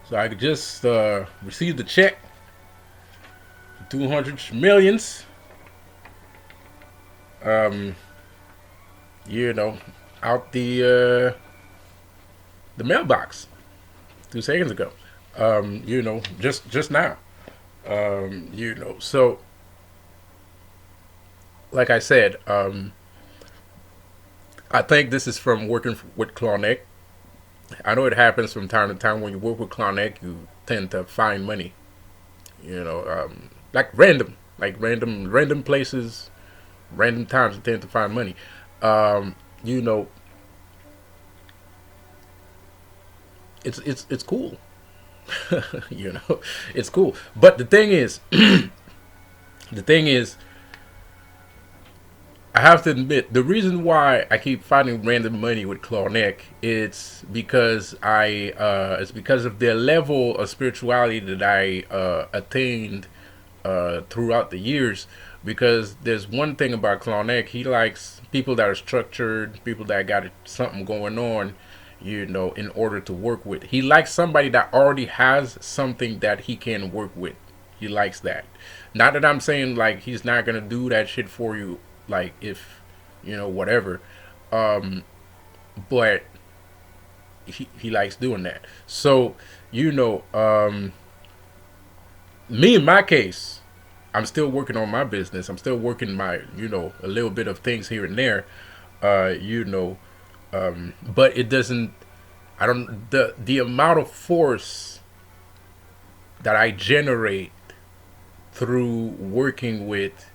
So I could just receive the check, 200 millions, um, you know, out the mailbox 2 seconds ago. Just now. So like I said, I think this is from working with Clarneck. I know it happens from time to time when you work with Clarneck, you tend to find money. Like random places, random times you tend to find money. Um, you know, it's cool. It's cool. But the thing is, I have to admit, the reason why I keep finding random money with Clarneck, it's because of the level of spirituality that I attained throughout the years. Because there's one thing about Clarneck, he likes people that are structured, people that got something going on, in order to work with. He likes somebody that already has something that he can work with. He likes that. Not that I'm saying like he's not gonna do that shit for you, like if whatever. Um, but he likes doing that. So you know, me in my case, I'm still working on my business. I'm still working my a little bit of things here and there. Uh, you know, but it doesn't. I don't the amount of force that I generate through working with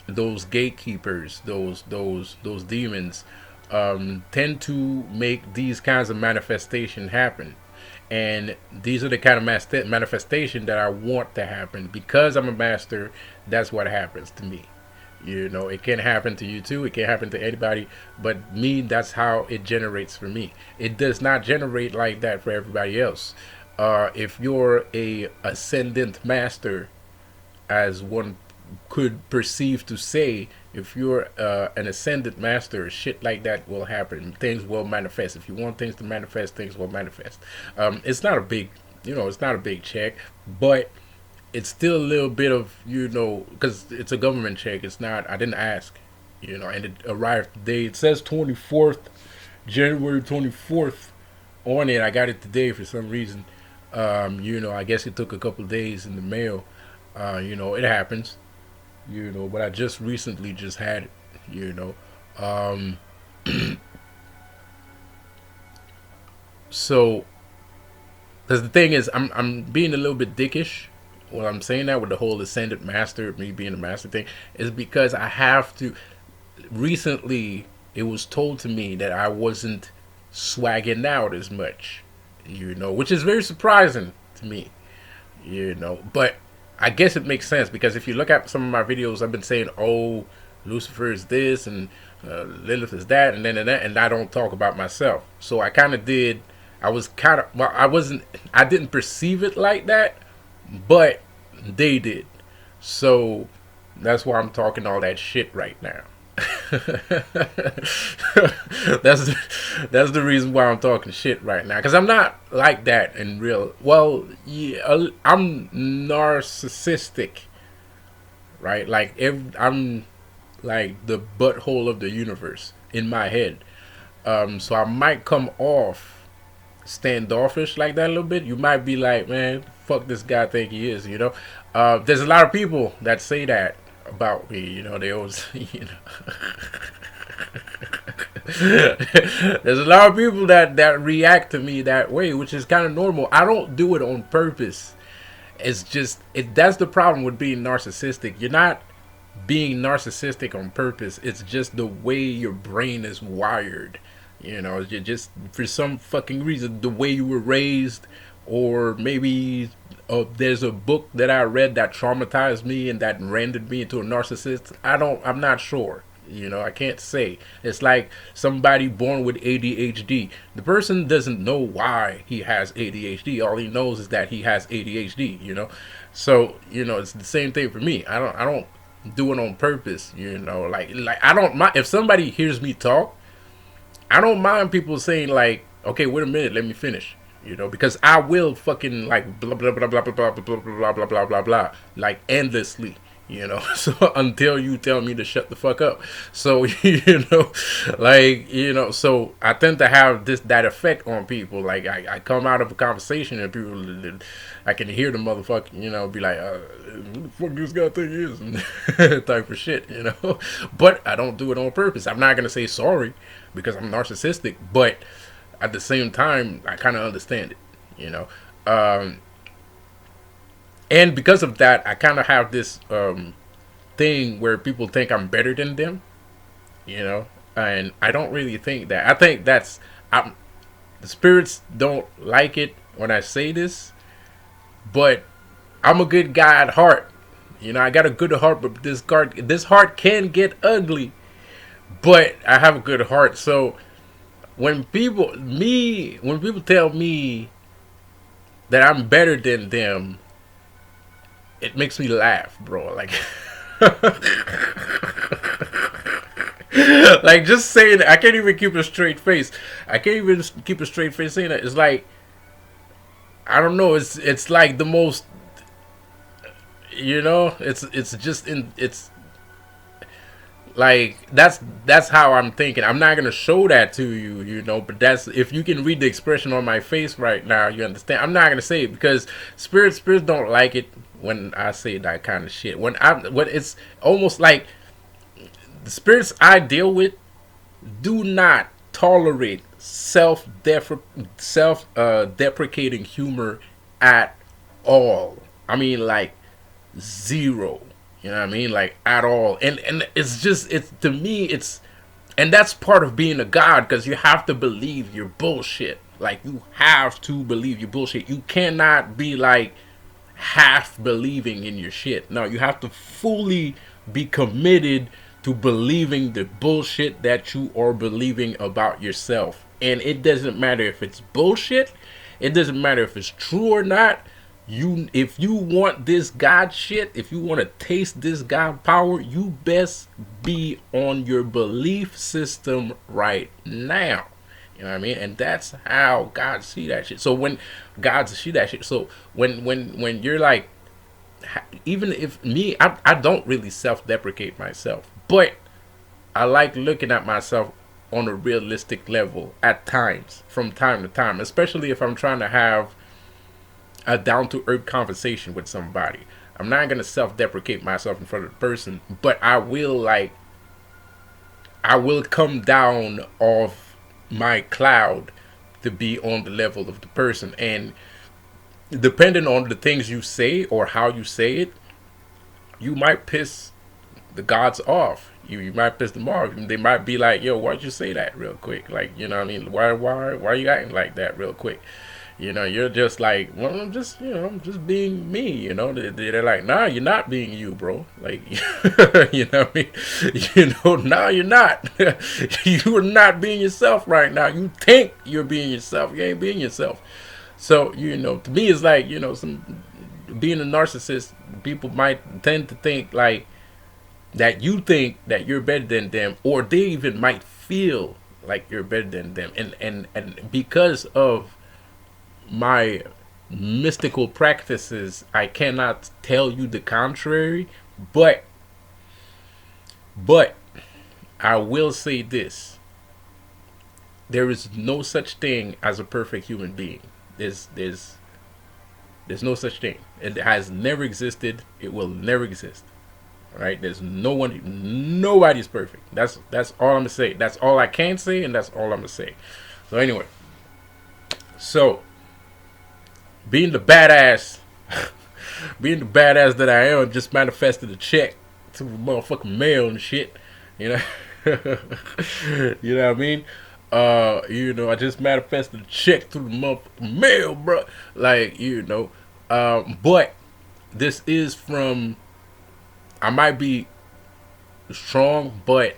those gatekeepers, those demons, tend to make these kinds of manifestation happen. And these are the kind of manifestation that I want to happen because I'm a master. That's what happens to me. It can happen to you too. It can happen to anybody, but me, that's how it generates for me. It does not generate like that for everybody else. If you're a ascendant master, as one could perceive to say, if you're an ascendant master, shit like that will happen. Things will manifest. If you want things to manifest, things will manifest. It's not a big, it's not a big check, but it's still a little bit of, because it's a government check. It's not. I didn't ask, and it arrived today. It says 24th, January 24th on it. I got it today for some reason. I guess it took a couple of days in the mail. It happens. But I just recently just had it. Um, so because the thing is, I'm being a little bit dickish. When I'm saying that with the whole ascendant master, me being a master thing, is because I have to. Recently, it was told to me that I wasn't swagging out as much, which is very surprising to me, But I guess it makes sense because if you look at some of my videos, I've been saying, "Oh, Lucifer is this and Lilith is that," and then and that, and I don't talk about myself. So I kind of did. I was kind of well. I wasn't. I didn't perceive it like that, but they did. So that's why I'm talking all that shit right now. that's that's the reason why I'm talking shit right now because I'm not like that in real. Well, yeah, I'm narcissistic, right? Like I'm like the butthole of the universe in my head. So I might come off standoffish like that a little bit. You might be like, man, fuck this guy think he is, There's a lot of people that say that about me, they always, There's a lot of people that react to me that way, which is kind of normal. I don't do it on purpose. It's just that's the problem with being narcissistic. You're not being narcissistic on purpose. It's just the way your brain is wired. You just for some fucking reason the way you were raised, or maybe there's a book that I read that traumatized me and that rendered me into a narcissist. I'm not sure. I can't say. It's like somebody born with ADHD. The person doesn't know why he has ADHD. All he knows is that he has ADHD. So it's the same thing for me. I don't do it on purpose. Like I don't mind if somebody hears me talk. I don't mind people saying like, okay, wait a minute, let me finish. You know, because I will fucking like blah blah blah blah blah blah blah blah blah blah blah blah like endlessly. You know, so until you tell me to shut the fuck up. So you know, like you know, so I tend to have that effect on people. Like I come out of a conversation and people, I can hear the motherfucker, you know, be like, "Who the fuck this guy think he is?" type of shit, you know. But I don't do it on purpose. I'm not gonna say sorry because I'm narcissistic, but at the same time, I kind of understand it, you know. And because of that, I kind of have this thing where people think I'm better than them, you know. And I don't really think that. I think the spirits don't like it when I say this, but I'm a good guy at heart. You know, I got a good heart, but this heart can get ugly. But I have a good heart, so when people tell me that I'm better than them, it makes me laugh, bro. Like, like just saying that, I can't even keep a straight face. I can't even keep a straight face saying that. It's like, I don't know. It's like the most, you know. It's just it's like that's how I'm thinking. I'm not gonna show that to you, you know. But that's, if you can read the expression on my face right now, you understand. I'm not gonna say it because spirits don't like it when I say that kind of shit. When it's almost like the spirits I deal with do not tolerate deprecating humor at all. I mean, like zero. You know what I mean? Like at all. And it's just, it's, to me, it's, and that's part of being a god, because you have to believe your bullshit. Like, you have to believe your bullshit. You cannot be like half believing in your shit. No, you have to fully be committed to believing the bullshit that you are believing about yourself. And it doesn't matter if it's bullshit. It doesn't matter if it's true or not. If you want this God shit, if you want to taste this God power, you best be on your belief system right now. You know what I mean? And that's how God see that shit. So when God see that shit, so when you're like, even if me, I don't really self-deprecate myself, but I like looking at myself on a realistic level at times, from time to time, especially if I'm trying to have a down-to-earth conversation with somebody. I'm not gonna self-deprecate myself in front of the person, but I will come down off my cloud to be on the level of the person. And depending on the things you say or how you say it, you might piss the gods off. You might piss them off. They might be like, "Yo, why'd you say that real quick?" Like, you know what I mean? Why are you acting like that real quick? You know, you're just like, "Well, I'm just, you know, I'm just being me." You know, they're like, "Nah, you're not being you, bro." Like, you know what I mean? You know, "Nah, you're not. You are not being yourself right now. You think you're being yourself. You ain't being yourself." So, you know, to me, it's like, you know, being a narcissist, people might tend to think like that you think that you're better than them, or they even might feel like you're better than them. And because of my mystical practices, I cannot tell you the contrary, but I will say this: there is no such thing as a perfect human being. There's no such thing. It has never existed. It will never exist. Right? There's nobody's perfect. That's all I'm gonna say. That's all I can say, and that's all I'm gonna say. So anyway, so being the badass, that I am, just manifested a check to the motherfucking mail and shit. You know, you know what I mean? You know, I just manifested a check through the motherfucking mail, bro. Like, you know, but this is from. I might be strong, but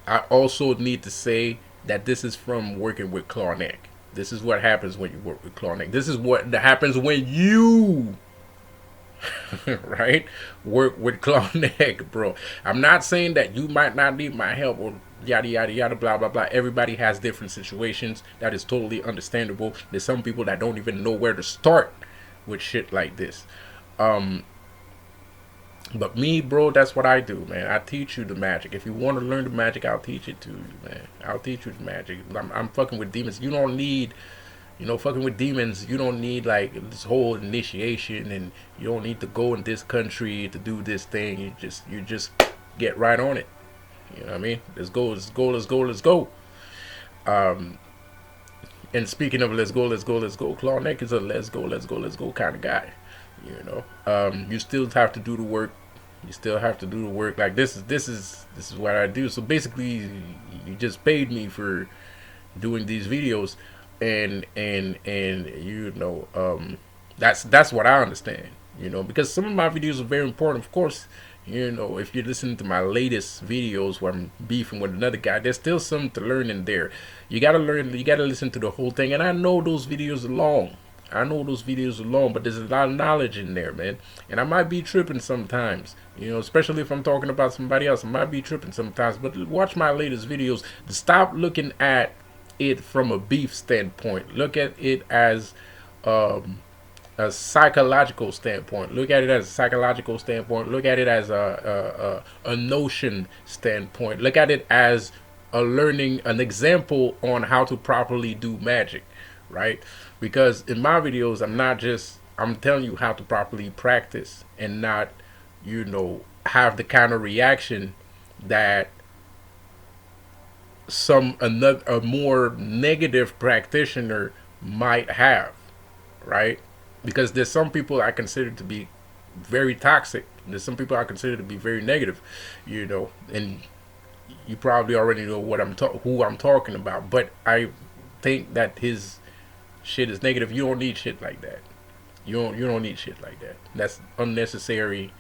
I also need to say that this is from working with Klarneck. This is what happens when you work with Klarneck. This is what happens when you, right, work with Klarneck, bro. I'm not saying that you might not need my help, or yada yada yada, blah blah blah. Everybody has different situations. That is totally understandable. There's some people that don't even know where to start with shit like this. Um, but me, bro, that's what I do, man. I teach you the magic. If you want to learn the magic, I'll teach it to you, man. I'll teach you the magic. I'm fucking with demons. You don't need, fucking with demons. You don't need like this whole initiation, and you don't need to go in this country to do this thing. You just get right on it. You know what I mean? Let's go, let's go, let's go, let's go. Um, and speaking of let's go, let's go, let's go, Claw Neck is a let's go, let's go, let's go kind of guy. You still have to do the work. You still have to do the work. Like this is what I do. So basically, you just paid me for doing these videos, and that's what I understand. Because some of my videos are very important. Of course, if you're listening to my latest videos where I'm beefing with another guy, there's still something to learn in there. You gotta learn. You gotta listen to the whole thing. And I know those videos are long. But there's a lot of knowledge in there, man. And I might be tripping sometimes, especially if I'm talking about somebody else. I might be tripping sometimes, but watch my latest videos. Stop looking at it from a beef standpoint. Look at it as a psychological standpoint. Look at it as a psychological standpoint. Look at it as a notion standpoint. Look at it as an example on how to properly do magic, right? Because in my videos, I'm telling you how to properly practice and not, have the kind of reaction that a more negative practitioner might have, right? Because there's some people I consider to be very toxic. There's some people I consider to be very negative, and you probably already know who I'm talking about. But I think that his shit is negative. You don't need shit like that. You don't need shit like that. That's unnecessary,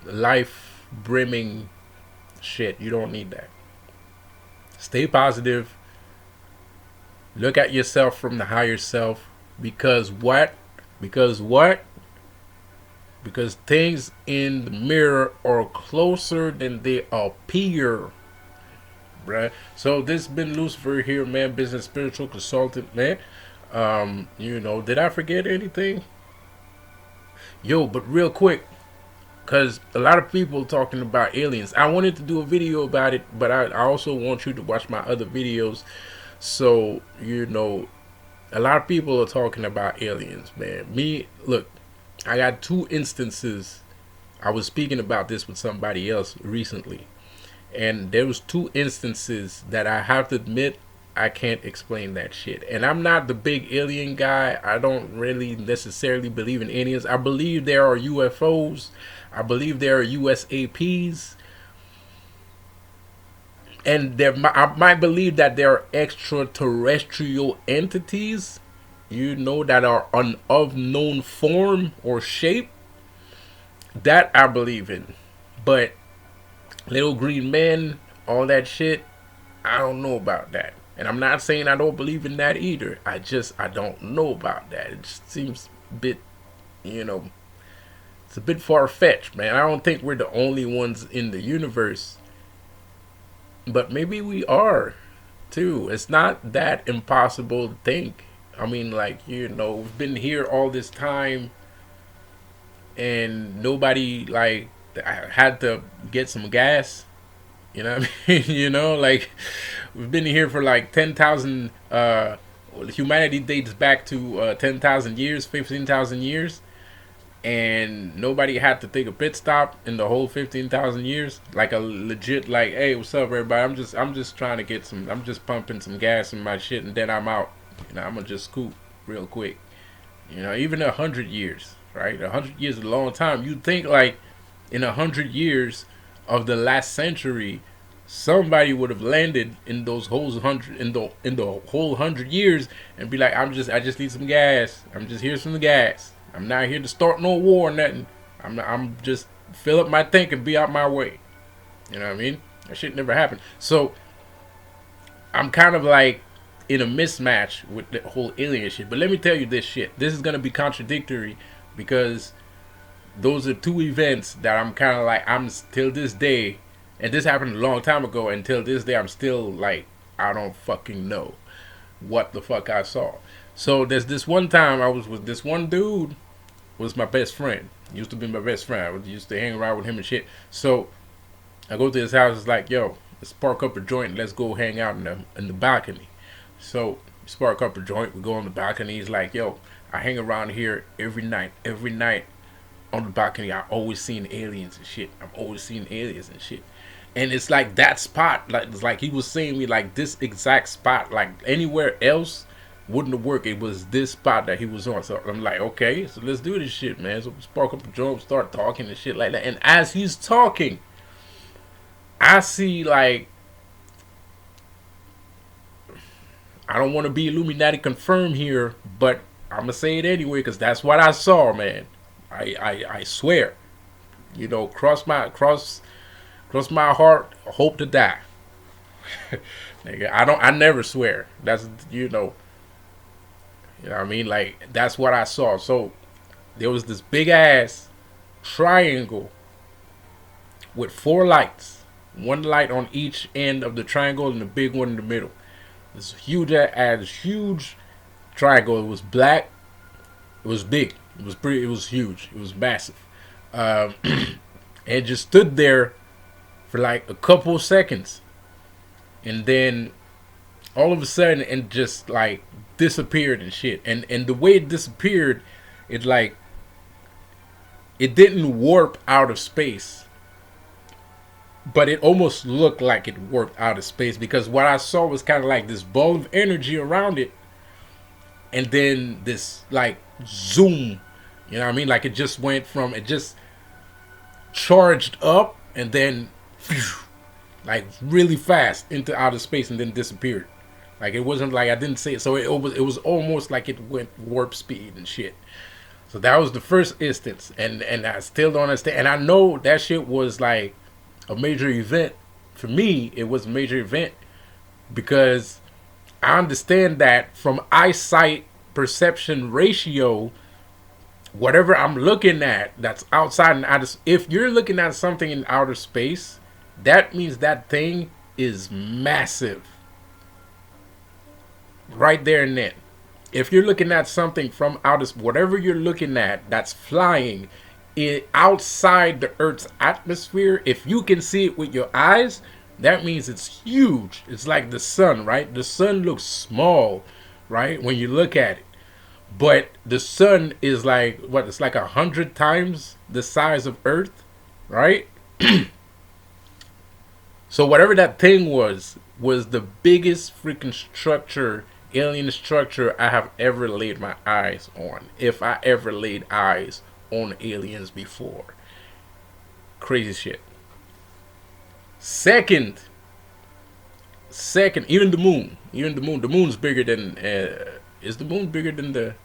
life brimming shit. You don't need that. Stay positive. Look at yourself from the higher self. Because what? Because things in the mirror are closer than they appear. Right? So this has been Lucifer here, man, business spiritual consultant, man. Did I forget anything? But real quick, because a lot of people talking about aliens. I wanted to do a video about it, but I also want you to watch my other videos. So, a lot of people are talking about aliens, man. Look, I got 2 instances. I was speaking about this with somebody else recently. And there was 2 instances that I have to admit I can't explain that shit. And I'm not the big alien guy. I don't really necessarily believe in aliens. I believe there are UFOs. I believe there are USAPs. And I might believe that there are extraterrestrial entities, that are an unknown form or shape. That I believe in. But little green men, all that shit, I don't know about that. And I'm not saying I don't believe in that either. I don't know about that. It just seems a bit, it's a bit far-fetched, man. I don't think we're the only ones in the universe. But maybe we are, too. It's not that impossible to think. I mean, we've been here all this time, and nobody, had to get some gas. You know what I mean? We've been here for 10,000, humanity dates back to 10,000 years, 15,000 years. And nobody had to take a pit stop in the whole 15,000 years. Like a legit, hey, what's up, everybody? I'm just trying to I'm just pumping some gas in my shit, and then I'm out. I'm gonna just scoop real quick. Even 100 years, right? 100 years is a long time. You'd think in 100 years of the last century, somebody would have landed in those whole 100 in the whole 100 years and be like, I just need some gas. I'm just here for the gas. I'm not here to start no war or nothing. I'm just fill up my tank and be out my way. You know what I mean? That shit never happened. So I'm kind of in a mismatch with the whole alien shit. But let me tell you this shit. This is gonna be contradictory because those are 2 events that I'm kind of I'm till this day And this happened a long time ago. Until this day, I'm still like, I don't fucking know what the fuck I saw. So there's this one time I was with this one dude, was my best friend. He used to be my best friend. I used to hang around with him and shit. So I go to his house. It's like, yo, let's spark up a joint. Let's go hang out in the balcony. So we spark up a joint. We go on the balcony. He's like, yo, I hang around here every night. Every night on the balcony, I always seen aliens and shit. I'm always seeing aliens and shit. And it's like that spot, like it's like he was saying me, like this exact spot, like anywhere else wouldn't have worked. It was this spot that he was on. So I'm like, okay, so let's do this shit, man. So we spark up a joint, start talking and shit like that. And as he's talking, I see like, I don't want to be Illuminati confirmed here, but I'm gonna say it anyway because that's what I saw, man. I swear, you know, cross my heart, hope to die. Nigga, I never swear. That's you know what I mean? Like that's what I saw. So there was this big ass triangle with four lights. One light on each end of the triangle and the big one in the middle. This huge triangle. It was black. It was big. It was huge. It was massive. And it just stood there for like a couple seconds, and then all of a sudden it just like disappeared and shit. And the way it disappeared, it like it didn't warp out of space, but it almost looked like it warped out of space because what I saw was kind of like this ball of energy around it, and then this like zoom, you know what I mean? Like it just went from it just charged up and then like really fast into outer space and then disappeared. Like it wasn't like I didn't say it, so it was almost like it went warp speed and shit. So that was the first instance, and I still don't understand. And I know that shit was like a major event for me. It was a major event because I understand that from eyesight perception ratio, whatever I'm looking at that's outside and outer, if you're looking at something in outer space, that means that thing is massive. Right there and then. If you're looking at something from outer, whatever you're looking at that's flying outside the Earth's atmosphere, if you can see it with your eyes, that means it's huge. It's like the sun, right? The sun looks small, right, when you look at it. But the sun is like, what, it's like 100 times the size of Earth, right? So whatever that thing was the biggest freaking structure, alien structure I have ever laid my eyes on. If I ever laid eyes on aliens before. Crazy shit. Second, even the moon. The moon's bigger than, is the moon bigger than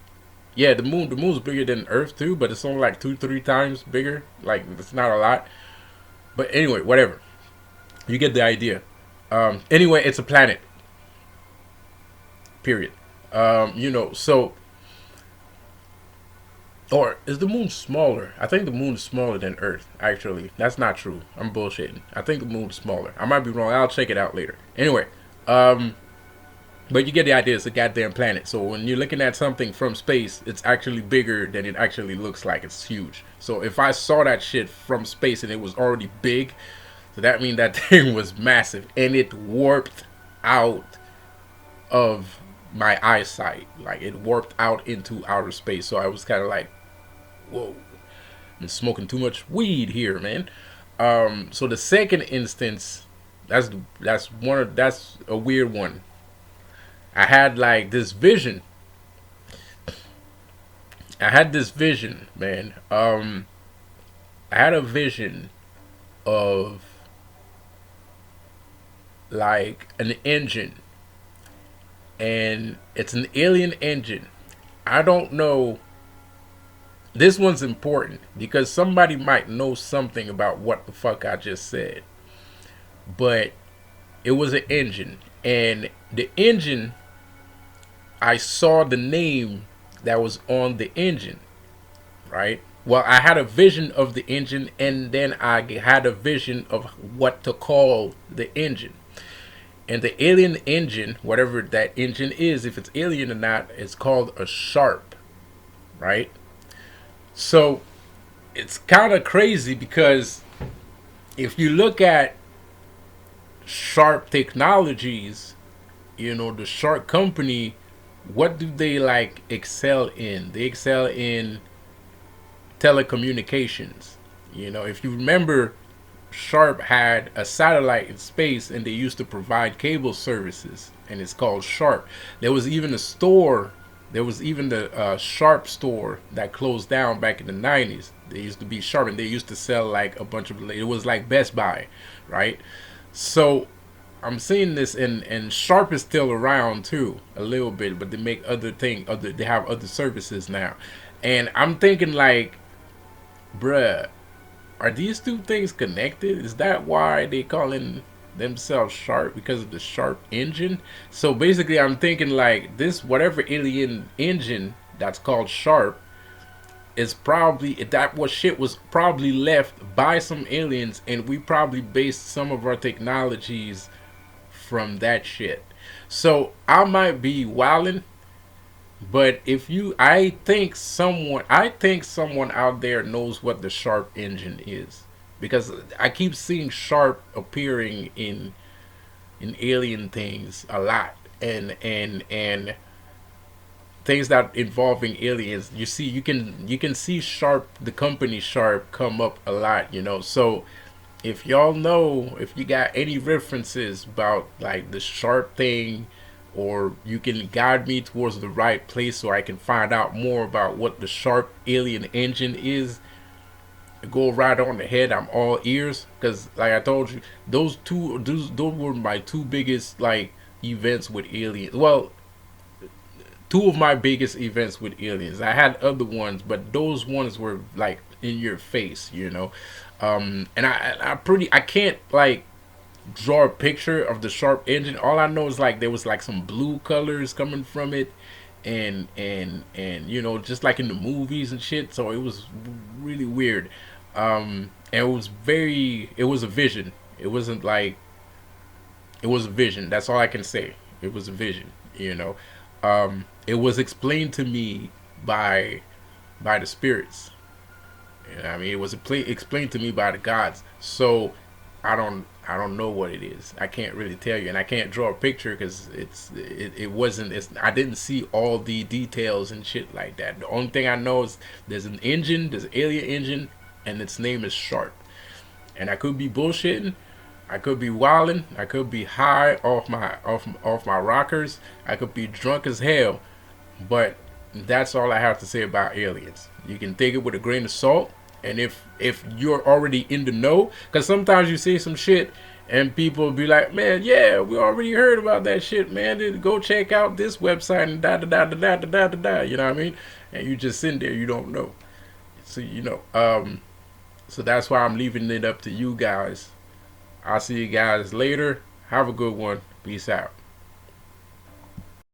yeah, the moon's bigger than Earth too, but it's only like 2-3 times bigger. Like, it's not a lot. But anyway, whatever. You get the idea. Anyway, it's a planet. Period. So, or is the moon smaller? I think the moon is smaller than Earth, actually. That's not true. I'm bullshitting. I think the moon is smaller. I might be wrong. I'll check it out later. Anyway, but you get the idea. It's a goddamn planet. So when you're looking at something from space, it's actually bigger than it actually looks like. It's huge. So if I saw that shit from space and it was already big, so that means that thing was massive. And it warped out of my eyesight. Like, it warped out into outer space. So I was kind of like, whoa, I'm smoking too much weed here, man. So the second instance, that's a weird one. I had like this vision. Man. I had a vision of like an engine, and it's an alien engine. I don't know. This one's important because somebody might know something about what the fuck I just said. But it was an engine, and the engine, I saw the name that was on the engine, right? Well, I had a vision of the engine, and then I had a vision of what to call the engine. And the alien engine, whatever that engine is, if it's alien or not, it's called a sharp, right? So it's kind of crazy because if you look at Sharp Technologies, the Sharp company, what do they like excel in? They excel in telecommunications. If you remember, Sharp had a satellite in space and they used to provide cable services, and it's called Sharp. There was even a store, there was even the Sharp store that closed down back in the 90s. They used to be Sharp and they used to sell like a bunch of, it was like Best Buy, right? So I'm seeing this, and Sharp is still around too, a little bit, but they make they have other services now. And I'm thinking like, bruh, are these two things connected? Is that why they calling themselves Sharp, because of the Sharp engine? So basically, I'm thinking like this, whatever alien engine that's called Sharp is probably, that was shit was probably left by some aliens, and we probably based some of our technologies from that shit. So I might be wilding, but if you, I think someone out there knows what the Sharp engine is, because I keep seeing Sharp appearing in alien things a lot, and things that involving aliens. You can see Sharp, the company Sharp, come up a lot. So if y'all know, if you got any references about like the Sharp thing, or you can guide me towards the right place so I can find out more about what the Sharp alien engine is, go right on ahead. I'm all ears, because like I told you, those were my two biggest like events with aliens. Well, two of my biggest events with aliens. I had other ones, but those ones were like in your face. And I can't like draw a picture of the Sharp engine. All I know is like there was like some blue colors coming from it, and just like in the movies and shit. So it was really weird. And it was a vision. It wasn't like, it was a vision. That's all I can say. It was a vision. It was explained to me by the spirits. I mean, it was explained to me by the gods. So I don't know what it is. I can't really tell you, and I can't draw a picture because it wasn't. I didn't see all the details and shit like that. The only thing I know is there's an engine, there's an alien engine, and its name is Sharp. And I could be bullshitting. I could be wilding. I could be high off my rockers. I could be drunk as hell. But that's all I have to say about aliens. You can take it with a grain of salt, and if you're already in the know, because sometimes you see some shit and people be like, man, yeah, we already heard about that shit, man. Go check out this website and da da da da da da da da da. You know what I mean? And you just sitting there, you don't know. So that's why I'm leaving it up to you guys. I'll see you guys later. Have a good one. Peace out.